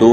2